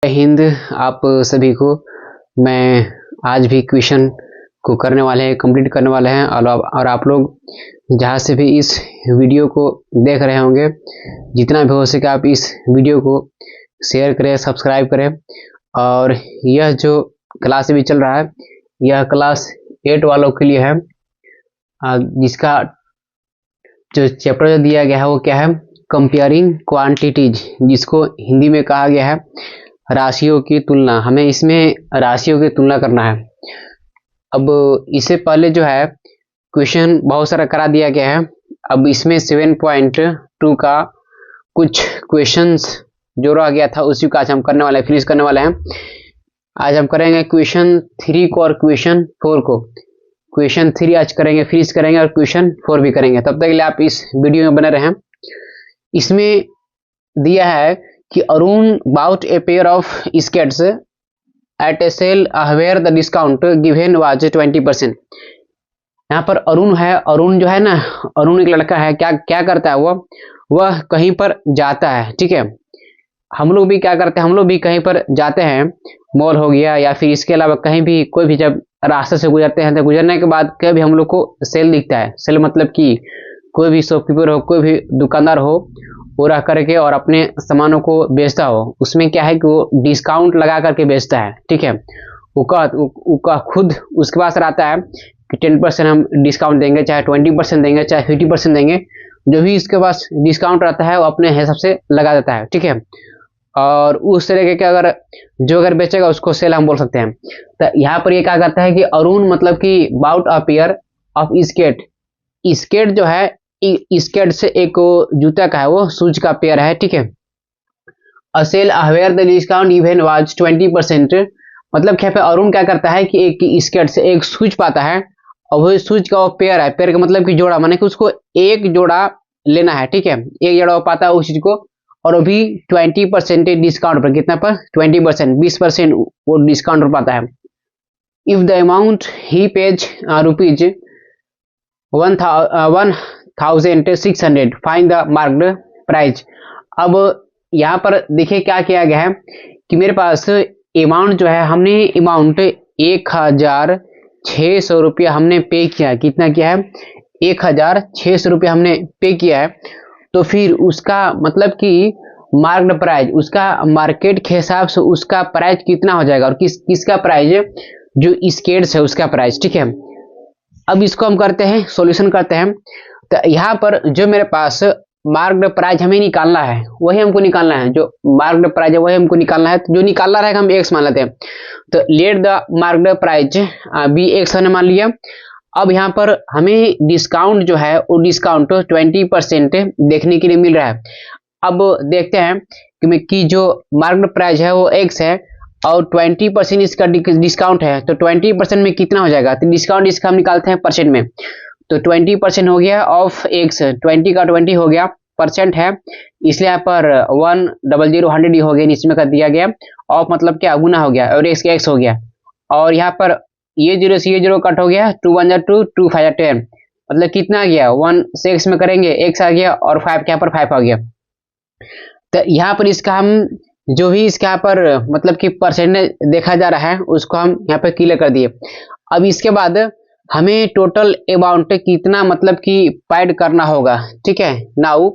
हिंद आप सभी को। मैं आज भी क्वेश्चन को करने वाले हैं, कंप्लीट करने वाले हैं और आप लोग जहाँ से भी इस वीडियो को देख रहे होंगे, जितना भी हो सके आप इस वीडियो को शेयर करें, सब्सक्राइब करें। और यह जो क्लास भी चल रहा है, यह क्लास 8 वालों के लिए है, जिसका जो चैप्टर दिया गया है वो क्या है, कंपेयरिंग क्वांटिटीज, जिसको हिंदी में कहा गया है राशियों की तुलना। हमें इसमें राशियों की तुलना करना है। अब इससे पहले जो है क्वेश्चन बहुत सारा करा दिया गया है। अब इसमें 7.2 का कुछ क्वेश्चंस जो रह गया था उसी का आज हम करने वाले हैं, फिनिश करने वाले हैं। आज हम करेंगे क्वेश्चन 3 को और क्वेश्चन 4 को। क्वेश्चन 3 आज करेंगे, फिनिश करेंगे, और क्वेश्चन 4 भी करेंगे। तब तक के लिए आप इस वीडियो में बने रहें। इसमें दिया है कि Arun bought a pair of skates at a sale where the discount given was 20%। यहाँ पर अरुण है, अरुण जो है ना, अरुण एक लड़का है। क्या करता है वह कहीं पर जाता है, ठीक है। हम लोग भी क्या करते हैं, हम लोग भी कहीं पर जाते हैं, मॉल हो गया या फिर इसके अलावा कहीं भी, कोई भी जब रास्ते से गुजरते हैं तो गुजरने के बाद कभी हम लोग को सेल दिखता है। सेल मतलब कि कोई भी शॉपकीपर हो, कोई भी दुकानदार हो, वो रह करके और अपने सामानों को बेचता हो। उसमें क्या है कि वो डिस्काउंट लगा करके बेचता है, ठीक है। वो खुद उसके पास रहता है कि 10% हम डिस्काउंट देंगे, चाहे 20% देंगे, चाहे 50% देंगे। जो भी इसके पास डिस्काउंट रहता है वो अपने हिसाब से लगा देता है, ठीक है। और उस तरीके के अगर बेचेगा उसको सेल हम बोल सकते हैं। तो यहाँ पर ये क्या करता है कि अरुण मतलब कि bought a pair of skate. Skate जो है, स्केट से एक जूता का है, वो शूज का पेयर है, ठीक है। A sale where the discount even was 20%। मतलब क्या पे अरुण क्या करता है कि एक स्केट से एक शूज पाता है, और वो शूज का वो पेयर है। पेयर का मतलब कि जोड़ा, माने कि उसको एक जोड़ा लेना है, ठीक है। एक जोड़ा वो पाता है उस चीज को, और अभी 20% डिस्काउंट पर। कितना पर? 20%, 20% वो डिस्काउंट पर पाता है। If the amount he page rupees 1600, find the marked price. अब यहाँ पर देखिए क्या किया गया है कि मेरे पास अमाउंट जो है, हमने अमाउंट 1600 रुपया हमने पे किया है। कितना किया है? 1600 रुपया हमने पे किया है। तो फिर उसका मतलब कि मार्क्ड प्राइस, उसका मार्केट के हिसाब से उसका प्राइस कितना हो जाएगा, और किसका प्राइस, जो स्केट्स है उसका प्राइस, ठीक है। अब इसको हम करते हैं, सॉल्यूशन करते हैं। तो यहाँ पर जो मेरे पास मार्क्ड प्राइस हमें निकालना है, वही हमको निकालना है। जो मार्क्ड प्राइस है वही हमको निकालना है। तो जो निकालना रहेगा हम x मान लेते हैं। तो let the marked price be x हमने मान लिया। अब यहाँ पर हमें डिस्काउंट जो है वो डिस्काउंट 20% देखने के लिए मिल रहा है। अब देखते हैं कि जो मार्क्ड प्राइस है वो x है और 20% इसका डिस्काउंट है। तो 20% में कितना हो जाएगा? तो डिस्काउंट इसका हम निकालते हैं परसेंट में। तो 20% हो गया ऑफ x, 20 का 20 हो गया, परसेंट है इसलिए यहाँ पर 100 हो गया, नीचे में कर दिया गया। ऑफ मतलब क्या? गुना हो गया, और x हो गया। और यहाँ पर ये 0 से ये 0 कट हो गया, 2 1 2 2 5 10, मतलब कितना आ गया? 1 से x में करेंगे, x आ गया, और 5 के यहाँ पर 5 आ गया। तो यहाँ पर इसका हम जो भी इसके यहाँ पर मतलब कि परसेंटेज देखा जा रहा है उसको हम यहाँ पर क्लियर कर दिए। अब इसके बाद हमें टोटल अमाउंट कितना मतलब कि पैड करना होगा, ठीक है। नाउ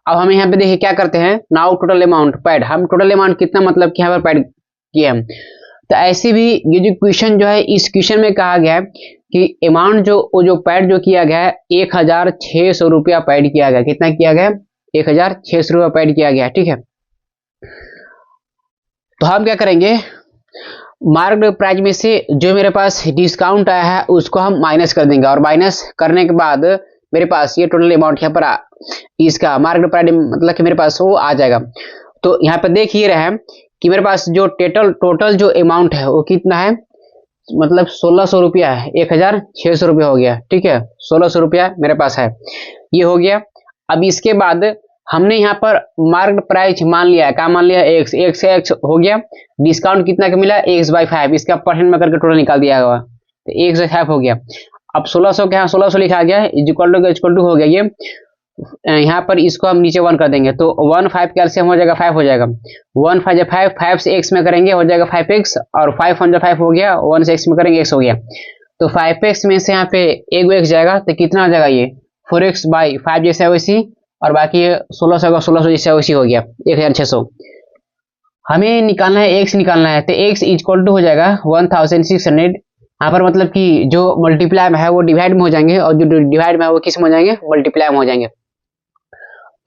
अब हमें यहाँ पे देखिए क्या करते हैं, नाउ टोटल अमाउंट पैड। हम टोटल अमाउंट कितना मतलब कि यहाँ पर पैड किए हम। तो ऐसे भी ये जो क्वेश्चन जो है, इस क्वेश्चन में कहा गया है कि अमाउंट जो पैड जो किया गया है 1600 रुपया पैड किया गया। कितना किया गया? 1600 रुपया पैड किया गया, ठीक है। तो हम क्या करेंगे, मार्क्ड प्राइस में से जो मेरे पास डिस्काउंट आया है उसको हम माइनस कर देंगे, और माइनस करने के बाद मेरे पास ये टोटल अमाउंट यहाँ पर इसका मार्क्ड प्राइस मतलब कि मेरे पास वो आ जाएगा। तो यहाँ पर देख ही रहे हैं कि मेरे पास जो टोटल जो अमाउंट है वो कितना है, मतलब 1600 रुपया है। 1600 रुपया हो गया, ठीक है। 1600 रुपया मेरे पास है, ये हो गया। अब इसके बाद हमने यहाँ पर मार्क्ड प्राइस मान लिया है, क्या मान लिया? x से x हो गया। डिस्काउंट कितना का मिला? x/5, इसका परसेंट में करके टोटल निकाल दिया होगा, तो x/5 हो गया। अब 1600 के यहाँ 1600 लिखा गया, इक्वल टू हो गया ये यहाँ पर इसको हम नीचे 1 कर देंगे तो 1 5 का एलसीएम हो जाएगा 5 हो जाएगा। 1 5 जब 5 5 से x में करेंगे हो जाएगा 5x और 5 1 जब 5 हो गया 1 से x में करेंगे x हो गया। तो 5x में से यहाँ पे एक x जाएगा तो कितना आ जाएगा ये 4x बाई 5 जैसे वैसी और बाकी 1600 का 1600 जैसे वैसी हो गया 1600। हमें निकालना है x निकालना है तो x इक्वल टू हो जाएगा 1600। यहाँ पर मतलब कि जो मल्टीप्लाई में है वो डिवाइड में हो जाएंगे और जो डिवाइड में है वो किस में हो जाएंगे मल्टीप्लाई में हो जाएंगे।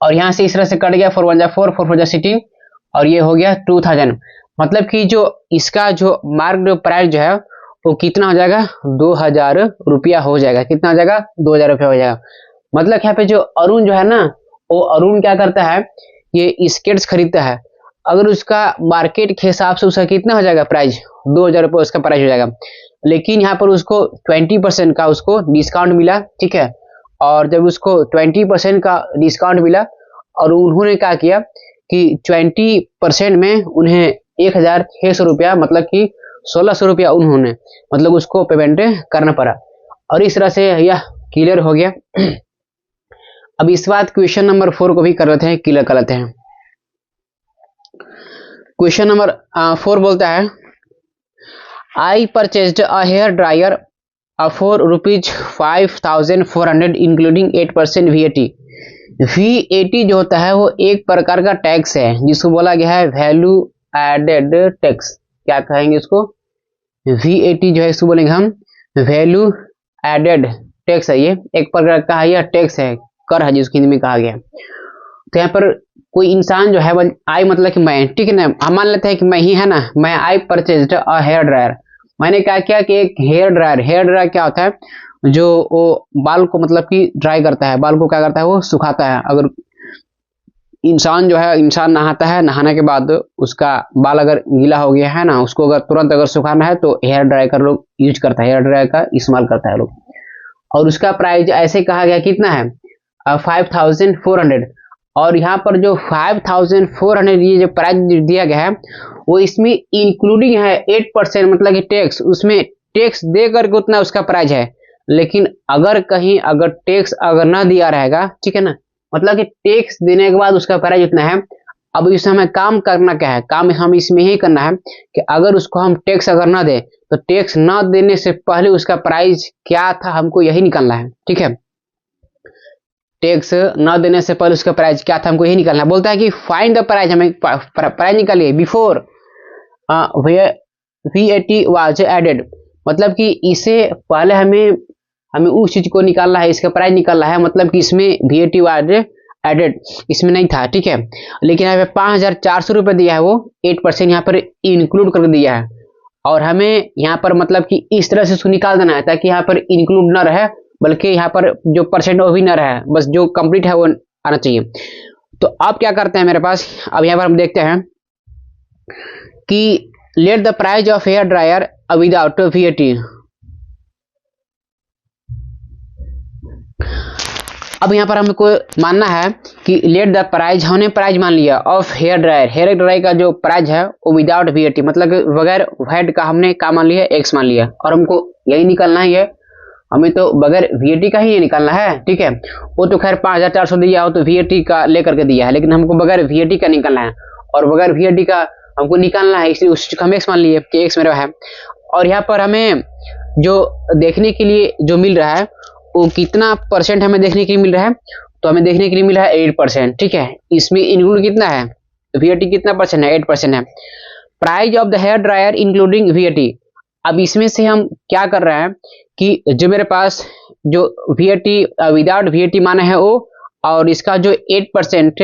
और यहाँ से इस तरह से कट गया 4 1 जा 4 4 4 जा 16 और ये हो गया 2000। मतलब कि जो इसका जो मार्क प्राइस जो है वो कितना हो जाएगा 2000 रुपया हो जाएगा। कितना हो जाएगा 2000 रुपया हो जाएगा। मतलब यहाँ पे जो अरुण जो है ना वो अरुण क्या करता है ये स्केट्स खरीदता है। अगर उसका मार्केट के हिसाब से उसका कितना हो जाएगा प्राइस 2000 रुपये उसका प्राइस हो जाएगा। लेकिन यहाँ पर उसको 20% का उसको डिस्काउंट मिला, ठीक है। और जब उसको 20% का डिस्काउंट मिला और उन्होंने क्या किया कि 20% में उन्हें 1600 रुपया मतलब कि 1600 रुपया उन्होंने मतलब उसको पेमेंट करना पड़ा। और इस तरह से यह क्लियर हो गया। अब इस बात क्वेश्चन नंबर 4 को भी कर लेते हैं, क्लियर कर लेते हैं। क्वेश्चन नंबर 4 बोलता है I purchased a hair dryer for ₹5,400 including 8% VAT। VAT जो होता है वो एक प्रकार का टैक्स है जिसको बोला गया है वैल्यू एडेड टैक्स। क्या कहेंगे इसको VAT जो है इसको बोलेंगे हम वैल्यू एडेड टैक्स है। ये एक प्रकार का है, यह टैक्स है, कर है जिसको हिंदी में कहा गया। तो यहाँ पर कोई इंसान जो है आई मतलब कि मैं, ठीक है ना, हम मान लेते हैं कि मैं ही है ना, मैं आई परचेज्ड अ हेयर ड्रायर। मैंने क्या किया कि एक हेयर ड्रायर क्या होता है जो वो बाल को मतलब कि ड्राई करता है, बाल को क्या करता है वो सुखाता है। अगर इंसान जो है इंसान नहाता है, नहाने के बाद उसका बाल अगर गीला हो गया है ना उसको अगर तुरंत अगर सुखाना है तो हेयर ड्रायर का लोग यूज करता है, हेयर ड्रायर का इस्तेमाल करता है लोग। और उसका प्राइस ऐसे कहा गया कितना है 5400। और यहाँ पर जो 5400 ये जो प्राइस दिया गया है वो इसमें इंक्लूडिंग है 8% मतलब कि टैक्स, उसमें टैक्स दे करके उतना उसका प्राइस है। लेकिन अगर कहीं अगर टैक्स अगर ना दिया रहेगा, ठीक है ना, मतलब कि टैक्स देने के बाद उसका प्राइस उतना है। अब इसमें हमें काम करना क्या है, काम हम इसमें ही करना है कि अगर उसको हम टैक्स अगर ना दे तो टैक्स ना देने से पहले उसका प्राइस क्या था हमको यही निकालना है, ठीक है। टैक्स न देने से पहले उसका प्राइस क्या था हमको यही निकालना है। बोलता है कि फाइंड द प्राइस, हमें प्राइस निकालिए बिफोर VAT वाज एडेड। मतलब कि इसे पहले हमें उस चीज को निकालना है, इसका प्राइस निकालना है। मतलब कि इसमें VAT वाज एडेड इसमें नहीं था, ठीक है। लेकिन यहाँ पे 5400 रुपये दिया है, वो 8% यहाँ पर इंक्लूड करके दिया है। और हमें यहाँ पर मतलब कि इस तरह से उसको निकाल देना है ताकि यहाँ पर इंक्लूड ना रहे बल्कि यहाँ पर जो परसेंट वो भी ना रहे, बस जो कंप्लीट है वो आना चाहिए। तो अब क्या करते हैं मेरे पास, अब यहाँ पर हम देखते हैं कि let the price of hair dryer without VAT। अब यहाँ पर हमको मानना है कि लेट द प्राइस, हमने प्राइस मान लिया ऑफ हेयर ड्रायर का जो प्राइस है वो विदाउट VAT मतलब बगैर VAT का हमने क्या मान लिया X मान लिया। और हमको यही निकालना है, ये हमें तो बगैर VAT का ही ये निकालना है, ठीक है। वो तो खैर 5400 दिया हो तो VAT का लेकर के दिया है, लेकिन हमको बगैर VAT का निकालना है। और बगैर VAT का हमको निकालना है इसलिए उस हम X मान लिए कि X मेरा है। और यहाँ पर हमें जो देखने के लिए जो मिल रहा है वो कितना परसेंट हमें देखने के लिए मिल रहा है, तो हमें देखने के लिए मिल रहा है 8%, ठीक है। इसमें इंक्लूड कितना है VAT कितना परसेंट है 8% है। Price of the hair dryer including VAT। अब इसमें से हम क्या कर रहे हैं कि जो मेरे पास जो VAT विदाउट VAT माना है वो और इसका जो 8%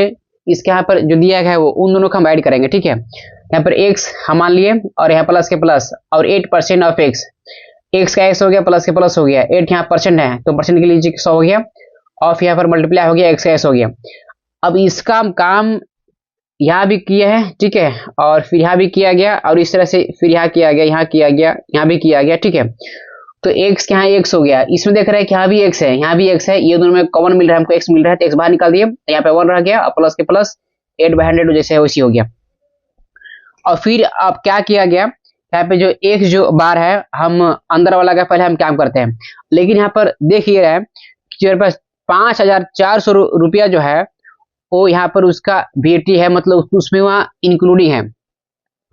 इसके यहाँ पर जो दिया गया है वो उन दोनों को हम ऐड करेंगे, ठीक है। यहाँ पर X हम मान लिए और यहाँ प्लस के प्लस और 8% ऑफ X का X हो गया प्लस के प्लस हो गया, 8 यहाँ परसेंट है तो परसेंट के लिए 100 हो गया, ऑफ यहाँ पर मल्टीप्लाई हो गया X का S हो गया। अब इसका काम यहाँ भी किया है, ठीक है, और फिर यहाँ भी किया गया और इस तरह से फिर यहाँ किया गया, यहाँ किया गया, यहाँ भी किया गया, ठीक है। तो X के यहाँ X हो गया, इसमें देख रहे हैं कि यहाँ भी X है, यहाँ भी X है, ये दोनों में कॉमन मिल रहा है हमको X मिल रहा है तो X बाहर निकाल दिए, यहाँ पे 1 रह गया और प्लस के प्लस 8/100 जैसे है वैसी हो गया। और फिर अब क्या किया गया, यहाँ पे जो X जो बार है हम अंदर वाला का पहले हम काम करते हैं। लेकिन यहाँ पर देखिए कि मेरे पास 5,400 रुपया जो है वो यहाँ पर उसका VAT है, मतलब उसमें वहाँ इंक्लूडिंग है।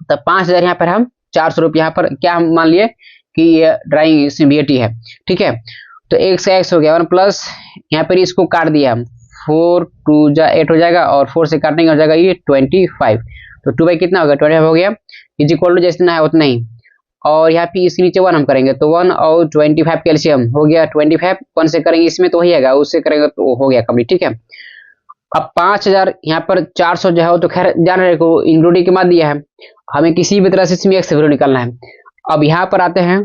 तब 5,000 यहाँ पर हम 400 रुपये यहाँ पर क्या हम मान लिए कि ये ड्राइंग इसमें VAT है। ठीक है, तो एक से एक्स हो गया 1 प्लस यहाँ पर इसको काट दिया हम, 4 2 8 हो जाएगा और 4 से काटने का हो जाएगा ये 25। तो 2 बाई कितना हो गया 25 हो गया, इज इक्वल टू जितना है उतना ही। और यहाँ पे इसके नीचे 1 हम करेंगे तो 1 और 25 कैल्शियम हो गया 25, 1 से करेंगे इसमें तो वही आएगा, उससे करेंगे तो हो गया कंप्लीट। ठीक है, अब 5,000 यहाँ पर 400 जो है वो तो खैर जान रहे को इंक्लूडिंग के बाद दिया है, हमें किसी भी तरह से इसमें एक्स वैल्यू निकालना है। अब यहाँ पर आते हैं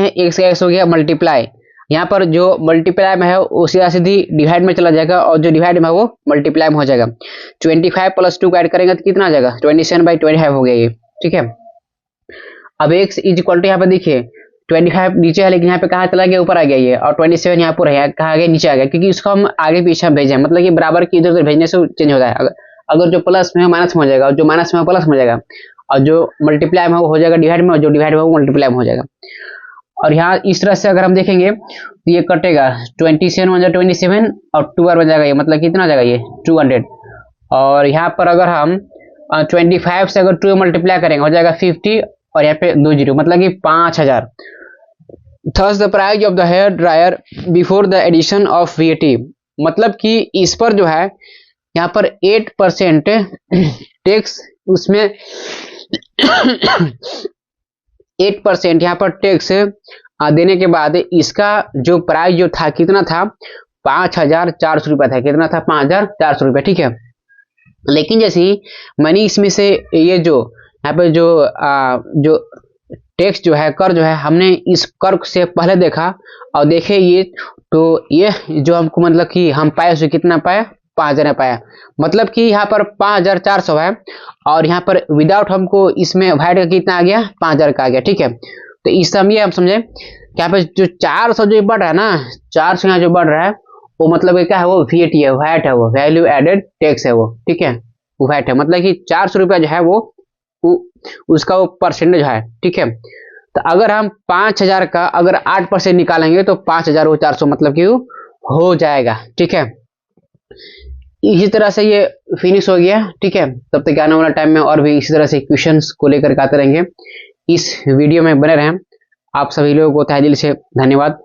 एक्स का एक्स हो गया मल्टीप्लाई, यहाँ पर जो मल्टीप्लाई में है वो सीधा सीधी डिवाइड में चला जाएगा और जो डिवाइड में है वो मल्टीप्लाई में हो जाएगा। 25 प्लस 2 को ऐड करेंगे तो कितना आ जाएगा 27/25 हो गया ये। ठीक है, अब x इज इक्वल टू यहाँ पे देखिए 25 नीचे है लेकिन यहाँ पे कहाँ चला गया ऊपर आ गया ये, और 27 यहाँ पर है कहाँ गया नीचे आ गया, क्योंकि उसको हम आगे पीछे भेजे, मतलब कि बराबर की इधर उधर भेजने से चेंज होता है। अगर जो प्लस में है माइनस में हो जाएगा और जो माइनस में है प्लस में हो जाएगा, और जो मल्टीप्लाई में हो जाएगा डिवाइड में, और जो डिवाइड में वो मल्टीप्लाई में हो जाएगा। और यहाँ इस तरह से अगर हम देखेंगे तो ये कटेगा 27 बन जाएगा 27 और 2 बार बन जाएगा ये, मतलब कितना आ जाएगा ये 200। और यहाँ पर अगर हम 25 से अगर 2 मल्टीप्लाई करेंगे हो जाएगा 50 और यहाँ पे 2 जीरो, मतलब कि 5,000। Thus the price of the hair dryer before the addition of VAT, मतलब कि इस पर जो है यहाँ पर 8% टैक्स, उसमें 8% यहाँ पर टैक्स देने के बाद इसका जो प्राइस जो था कितना था 5,400 रुपया था, कितना था 5,400 रुपया। ठीक है, लेकिन जैसे ही मैंने इसमें से ये जो यहाँ पे जो टैक्स जो है कर जो है हमने इस कर से पहले देखा और देखे ये, तो ये जो हमको मतलब कि हम पाए उसे कितना पाया 5,000 पाया, मतलब कि यहाँ पर 5,400 है और यहाँ पर विदाउट हमको इसमें वाइड का कितना आ गया 5,000 का आ गया। ठीक है, तो इस समय हम समझे कि यहाँ पे जो 400 जो बढ़ रहा है ना, 400 यहाँ जो बढ़ रहा है वो मतलब क्या है वो VAT है, वैट है, वो वैल्यू एडेड टैक्स है वो। ठीक है, वो वैट है, मतलब कि 400 रुपया जो है वो उसका वो परसेंटेज है। ठीक है, तो अगर हम 5,000 का अगर 8% निकालेंगे तो 5,000 वो 400 मतलब कि हो जाएगा। ठीक है, इसी तरह से ये फिनिश हो गया। ठीक है, तब तक आने वाला टाइम में और भी इसी तरह से क्वेश्चंस को लेकर आते रहेंगे। इस वीडियो में बने रहें। आप सभी लोगों को तहे दिल से धन्यवाद।